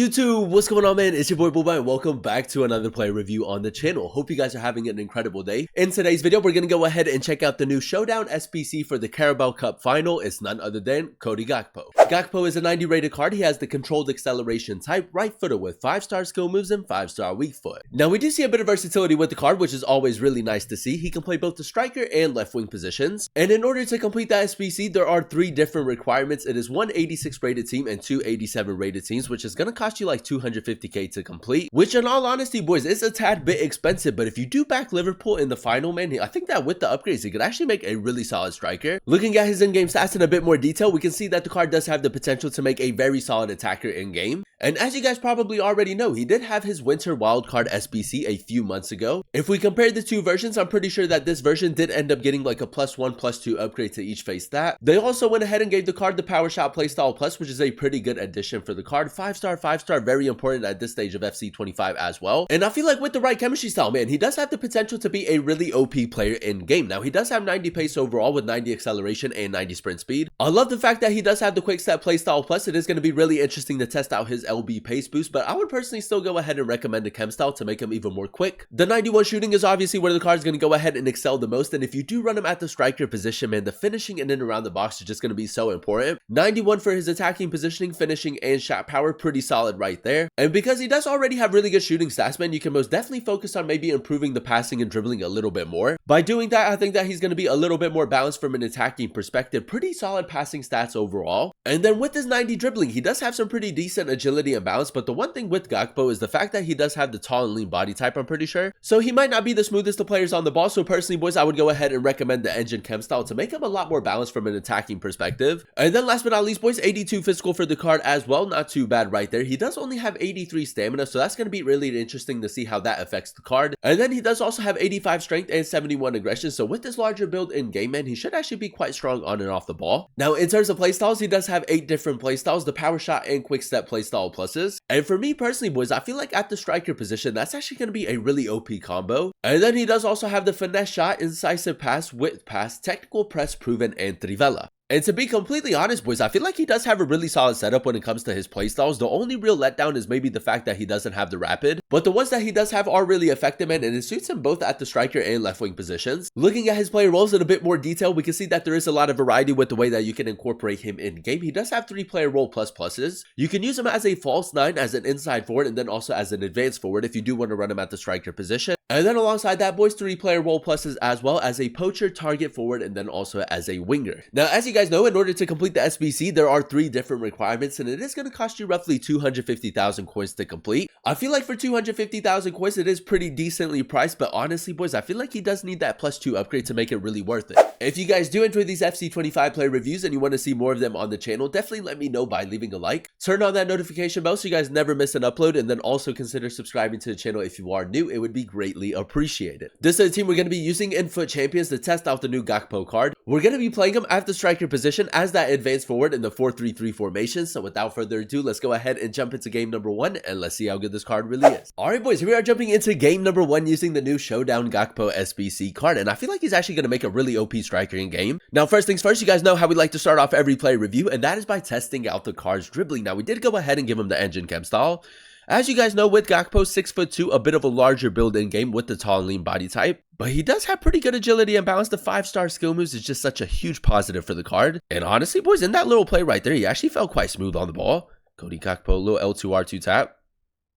YouTube, what's going on, man? It's your boy Booba and welcome back to another player review on the channel. Hope you guys are having an incredible day. In today's video, we're going to go ahead and check out the new Showdown SBC for the Carabao Cup final. It's none other than Cody Gakpo. Gakpo is a 90 rated card. He has the controlled acceleration type, right footer with 5-star skill moves and 5-star weak foot. Now, we do see a bit of versatility with the card, which is always really nice to see. He can play both the striker and left wing positions. And in order to complete the SBC, there are 3 different requirements. It is 1 86 rated team and 2 87 rated teams, which is going to cost you like 250k to complete, which in all honesty, boys, is a tad bit expensive. But if you do back Liverpool in the final, man, I think that with the upgrades, he could actually make a really solid striker. Looking at his in-game stats in a bit more detail, we can see that the card does have the potential to make a very solid attacker in-game. And as you guys probably already know, he did have his winter wildcard SBC a few months ago. If we compare the two versions, I'm pretty sure that this version did end up getting like a +1, +2 upgrade to each face stat. They also went ahead and gave the card the Power Shot Playstyle Plus, which is a pretty good addition for the card. 5-star, 5-star, very important at this stage of FC 25 as well. And I feel like with the right chemistry style, man, he does have the potential to be a really OP player in game. Now, he does have 90 pace overall with 90 acceleration and 90 sprint speed. I love the fact that he does have the quick step playstyle plus. It is going to be really interesting to test out his LB pace boost, but I would personally still go ahead and recommend the chem style to make him even more quick. The 91 shooting is obviously where the card is going to go ahead and excel the most, and if you do run him at the striker position, man, the finishing in and around the box is just going to be so important. 91 for his attacking positioning, finishing, and shot power, pretty solid right there. And because he does already have really good shooting stats, man, you can most definitely focus on maybe improving the passing and dribbling a little bit more. By doing that, I think that he's going to be a little bit more balanced from an attacking perspective. Pretty solid passing stats overall. And then with his 90 dribbling, he does have some pretty decent agility and balance, but the one thing with Gakpo is the fact that he does have the tall and lean body type, I'm pretty sure. So he might not be the smoothest of players on the ball. So personally, boys, I would go ahead and recommend the engine chem style to make him a lot more balanced from an attacking perspective. And then last but not least, boys, 82 physical for the card as well. Not too bad right there. He does only have 83 stamina, so that's going to be really interesting to see how that affects the card. And then he does also have 85 strength and 71 aggression. So with this larger build in game, man, he should actually be quite strong on and off the ball. Now, in terms of playstyles, he does have 8 different playstyles, the power shot and quick step playstyle pluses. And for me personally, boys, I feel like at the striker position, that's actually going to be a really OP combo. And then he does also have the finesse shot, incisive pass, width pass, technical press proven, and trivela. And to be completely honest, boys, I feel like he does have a really solid setup when it comes to his playstyles. The only real letdown is maybe the fact that he doesn't have the rapid, but the ones that he does have are really effective, man, and it suits him both at the striker and left wing positions. Looking at his player roles in a bit more detail, we can see that there is a lot of variety with the way that you can incorporate him in game. He does have 3 player role pluses. You can use him as a false 9, as an inside forward, and then also as an advanced forward if you do want to run him at the striker position. And then alongside that, boys, 3 player role pluses as well, as a poacher, target forward, and then also as a winger. Now, as you guys know, in order to complete the SBC, there are 3 different requirements, and it is going to cost you roughly 250,000 coins to complete. I feel like for 250,000 coins, it is pretty decently priced, but honestly, boys, I feel like he does need that +2 upgrade to make it really worth it. If you guys do enjoy these FC 25 player reviews and you want to see more of them on the channel, definitely let me know by leaving a like. Turn on that notification bell so you guys never miss an upload, and then also consider subscribing to the channel if you are new. It would be greatly appreciated. This is the team we're going to be using in Foot Champions to test out the new Gakpo card. We're going to be playing him at the striker position as that advanced forward in the 4-3-3 formation. So without further ado, let's go ahead and jump into game number 1 and let's see how good this card really is. Alright, boys, here we are jumping into game number 1 using the new Showdown Gakpo SBC card, and I feel like he's actually going to make a really OP striker in game. Now, first things first, you guys know how we like to start off every player review, and that is by testing out the card's dribbling. Now, we did go ahead and give him the engine chem style. As you guys know, with Gakpo, 6'2", a bit of a larger build in game with the tall and lean body type, but he does have pretty good agility and balance. The 5-star skill moves is just such a huge positive for the card. And honestly, boys, in that little play right there, he actually felt quite smooth on the ball. Cody Gakpo, little L2R2 tap.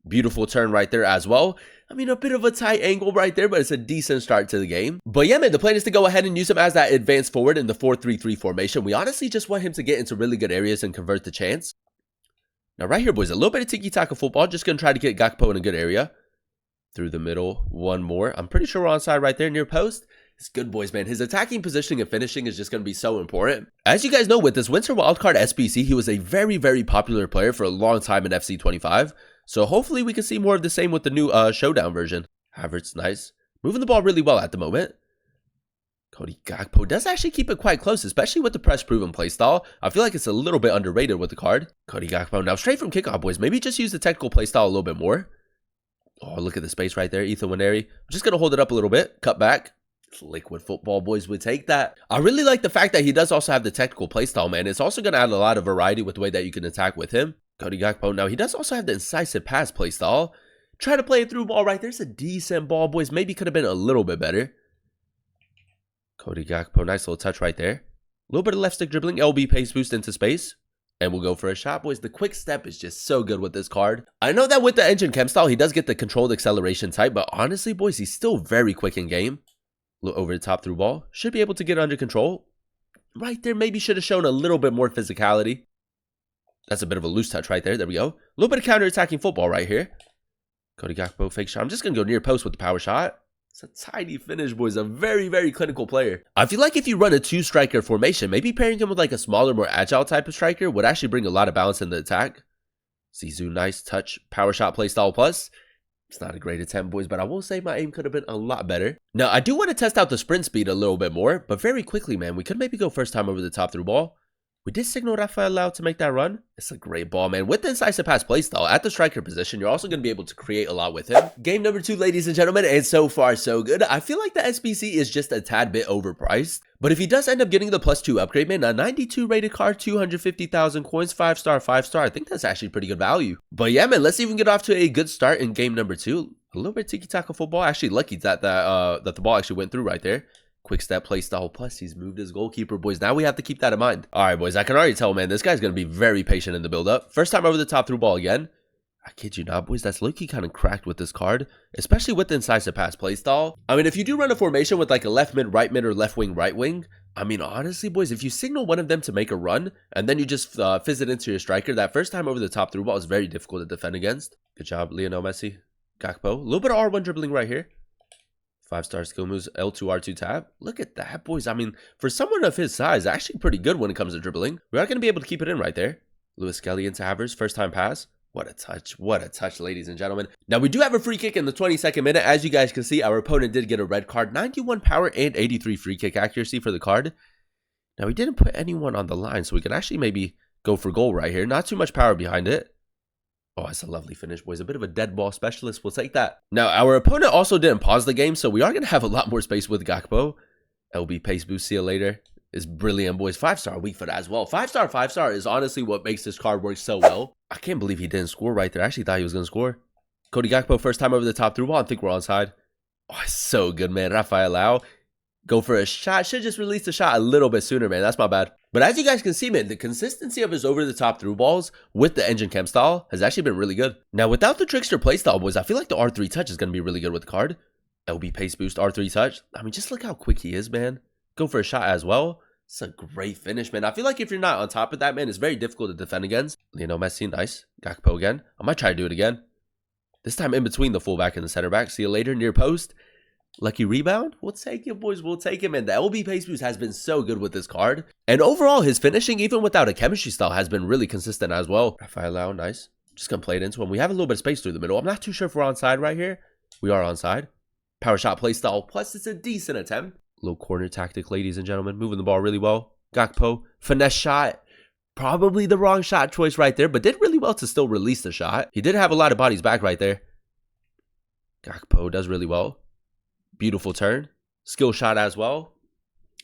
Beautiful turn right there as well. I mean, a bit of a tight angle right there, but it's a decent start to the game. But yeah, man, the plan is to go ahead and use him as that advanced forward in the 4-3-3 formation. We honestly just want him to get into really good areas and convert the chance. Now, right here, boys, a little bit of tiki-taka football. Just going to try to get Gakpo in a good area. Through the middle, one more. I'm pretty sure we're onside right there near post. It's good, boys, man. His attacking positioning and finishing is just going to be so important. As you guys know, with this Winter Wildcard SBC, he was a very, very popular player for a long time in FC 25. So hopefully we can see more of the same with the new Showdown version. Havertz, nice. Moving the ball really well at the moment. Cody Gakpo does actually keep it quite close, especially with the press proven playstyle. I feel like it's a little bit underrated with the card. Cody Gakpo now straight from kickoff, boys. Maybe just use the technical playstyle a little bit more. Oh, look at the space right there. Ethan Winery. I'm just going to hold it up a little bit. Cut back. Liquid football, boys, would take that. I really like the fact that he does also have the technical playstyle, man. It's also going to add a lot of variety with the way that you can attack with him. Cody Gakpo. Now, he does also have the incisive pass play style. Try to play a through ball right there. It's a decent ball, boys. Maybe could have been a little bit better. Cody Gakpo, nice little touch right there. A little bit of left stick dribbling, LB pace boost into space. And we'll go for a shot, boys. The quick step is just so good with this card. I know that with the engine chem style, he does get the controlled acceleration type, but honestly, boys, he's still very quick in game. Look over the top through ball. Should be able to get under control. Right there, maybe should have shown a little bit more physicality. That's a bit of a loose touch right there. There we go. A little bit of counter-attacking football right here. Cody Gakpo, fake shot. I'm just going to go near post with the power shot. It's a tiny finish, boys. A very, very clinical player. I feel like if you run a two-striker formation, maybe pairing him with like a smaller, more agile type of striker would actually bring a lot of balance in the attack. Zizou, nice touch. Power shot play style plus. It's not a great attempt, boys, but I will say my aim could have been a lot better. Now, I do want to test out the sprint speed a little bit more, but very quickly, man, we could maybe go first time over the top through ball. We did signal Rafael out to make that run. It's a great ball, man. With the incisive pass playstyle at the striker position, you're also going to be able to create a lot with him. Game number 2, ladies and gentlemen, and so far, so good. I feel like the SBC is just a tad bit overpriced. But if he does end up getting the +2 upgrade, man, a 92 rated card, 250,000 coins, 5-star, 5-star. I think that's actually pretty good value. But yeah, man, let's even get off to a good start in game number 2. A little bit tiki-taka football. Actually, lucky that the ball actually went through right there. Quick step play style plus he's moved his goalkeeper, boys. Now we have to keep that in mind. All right, boys, I can already tell, man, this guy's going to be very patient in the build-up. First time over the top through ball again. I kid you not, boys, that's low-key kind of cracked with this card, especially with the incisive pass play style. I mean, if you do run a formation with like a left mid, or left wing, right wing, I mean, honestly, boys, if you signal one of them to make a run and then you just fizz it into your striker, that first time over the top through ball is very difficult to defend against. Good job, Lionel Messi. Gakpo. A little bit of R1 dribbling right here. 5-star skill moves, L2, R2 tab. Look at that, boys. I mean, for someone of his size, actually pretty good when it comes to dribbling. We are going to be able to keep it in right there. Lewis Skelly into Havers, first time pass. What a touch. What a touch, ladies and gentlemen. Now, we do have a free kick in the 22nd minute. As you guys can see, our opponent did get a red card. 91 power and 83 free kick accuracy for the card. Now, we didn't put anyone on the line, so we can actually maybe go for goal right here. Not too much power behind it. Oh, it's a lovely finish, boys. A bit of a dead ball specialist. We'll take that. Now, our opponent also didn't pause the game, so we are going to have a lot more space with Gakpo. LB pace boost, see you later. Is brilliant, boys. 5-star weak foot as well. 5-star, 5-star is honestly what makes this card work so well. I can't believe he didn't score right there. I actually thought he was going to score. Cody Gakpo, first time over the top through ball. I think we're onside. Oh, it's so good, man. Rafael, go for a shot. Should just release the shot a little bit sooner, man. That's my bad. But as you guys can see, man, the consistency of his over-the-top through balls with the engine chem style has actually been really good. Now, without the trickster playstyle, boys, I feel like the R3 touch is going to be really good with the card. LB pace boost, R3 touch. I mean, just look how quick he is, man. Go for a shot as well. It's a great finish, man. I feel like if you're not on top of that, man, it's very difficult to defend against. Lionel Messi, nice. Gakpo again. I might try to do it again. This time in between the fullback and the center back. See you later, near post. Lucky rebound? We'll take it, boys. We'll take him. And the LB pace boost has been so good with this card. And overall, his finishing, even without a chemistry style, has been really consistent as well. Rafael, nice. Just going to play it into him. We have a little bit of space through the middle. I'm not too sure if we're onside right here. We are onside. Power shot play style. Plus, it's a decent attempt. Little corner tactic, ladies and gentlemen. Moving the ball really well. Gakpo, finesse shot. Probably the wrong shot choice right there, but did really well to still release the shot. He did have a lot of bodies back right there. Gakpo does really well. Beautiful turn. Skill shot as well.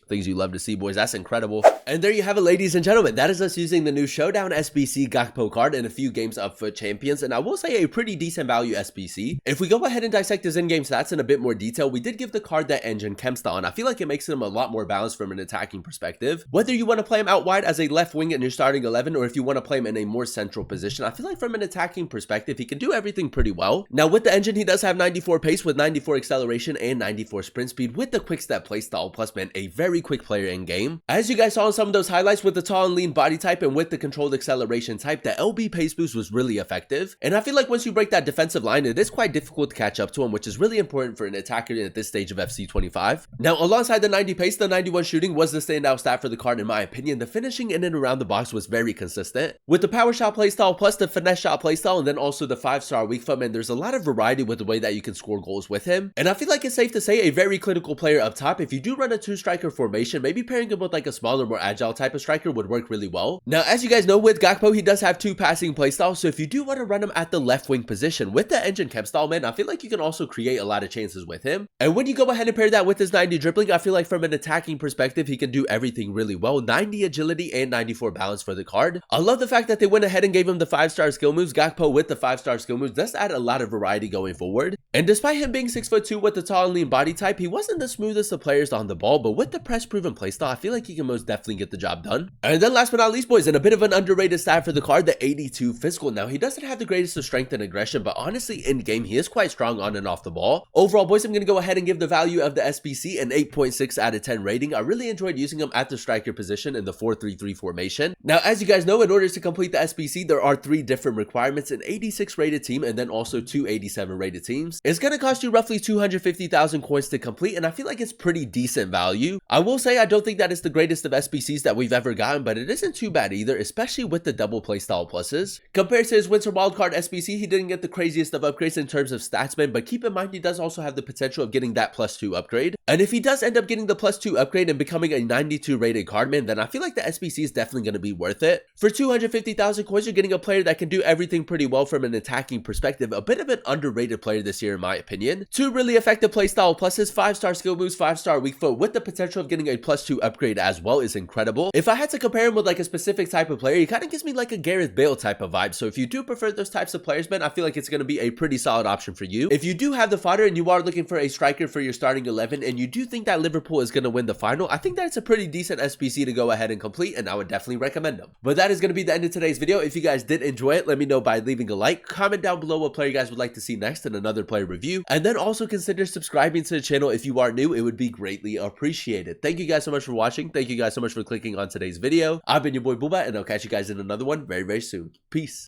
Things you love to see, boys. That's incredible. And there you have it, ladies and gentlemen. That is us using the new Showdown SBC Gakpo card in a few games of FUT Champions. And I will say a pretty decent value SBC. If we go ahead and dissect his in-game stats in a bit more detail, we did give the card that engine chem style. And I feel like it makes him a lot more balanced from an attacking perspective. Whether you want to play him out wide as a left wing in your starting 11, or if you want to play him in a more central position, I feel like from an attacking perspective, he can do everything pretty well. Now, with the engine, he does have 94 pace with 94 acceleration and 94 sprint speed with the quick step play style. Plus, man, a very quick player in game. As you guys saw in some of those highlights, with the tall and lean body type and with the controlled acceleration type, the LB pace boost was really effective. And I feel like once you break that defensive line, it is quite difficult to catch up to him, which is really important for an attacker at this stage of FC25. Now, alongside the 90 pace, the 91 shooting was the standout stat for the card in my opinion. The finishing in and around the box was very consistent. With the power shot playstyle plus the finesse shot playstyle and then also the 5-star weak foot, man, there's a lot of variety with the way that you can score goals with him. And I feel like it's safe to say a very clinical player up top. If you do run a two-striker formation, formation, maybe pairing him with like a smaller, more agile type of striker would work really well. Now, as you guys know, with Gakpo, he does have 2 passing playstyles, so if you do want to run him at the left wing position with the engine chem style, man, I feel like you can also create a lot of chances with him. And when you go ahead and pair that with his 90 dribbling, I feel like from an attacking perspective, he can do everything really well. 90 agility and 94 balance for the card. I love the fact that they went ahead and gave him the 5-star skill moves. Gakpo with the 5-star skill moves does add a lot of variety going forward. And despite him being 6'2" with the tall and lean body type, he wasn't the smoothest of players on the ball, but with the press proven playstyle, I feel like he can most definitely get the job done. And then last but not least, boys, and a bit of an underrated stat for the card, the 82 physical. Now, he doesn't have the greatest of strength and aggression, but honestly, in game, he is quite strong on and off the ball. Overall, boys, I'm going to go ahead and give the value of the SBC an 8.6 out of 10 rating. I really enjoyed using him at the striker position in the 4-3-3 formation. Now, as you guys know, in order to complete the SBC, there are 3 different requirements: an 86 rated team and then also 2 87 rated teams. It's going to cost you roughly 250,000 coins to complete, and I feel like it's pretty decent value. I will say I don't think that it's the greatest of SBCs that we've ever gotten, but it isn't too bad either, especially with the double playstyle pluses. Compared to his Winter Wildcard SBC, he didn't get the craziest of upgrades in terms of stats, man, but keep in mind he does also have the potential of getting that +2 upgrade. And if he does end up getting the +2 upgrade and becoming a 92 rated card, man, then I feel like the SBC is definitely going to be worth it. For 250,000 coins, you're getting a player that can do everything pretty well from an attacking perspective, a bit of an underrated player this year in my opinion. 2 really effective playstyle pluses, 5-star skill moves, 5-star weak foot with the potential of getting a +2 upgrade as well is incredible. If I had to compare him with like a specific type of player, he kind of gives me like a Gareth Bale type of vibe. So if you do prefer those types of players, man, I feel like it's going to be a pretty solid option for you. If you do have the fodder and you are looking for a striker for your starting 11 and you do think that Liverpool is going to win the final, I think that it's a pretty decent SBC to go ahead and complete, and I would definitely recommend them. But that is going to be the end of today's video. If you guys did enjoy it, let me know by leaving a like, comment down below what player you guys would like to see next in another player review, and then also consider subscribing to the channel if you are new. It would be greatly appreciated. Thank you guys so much for watching. Thank you guys so much for clicking on today's video. I've been your boy Booba, and I'll catch you guys in another one very, very soon. Peace.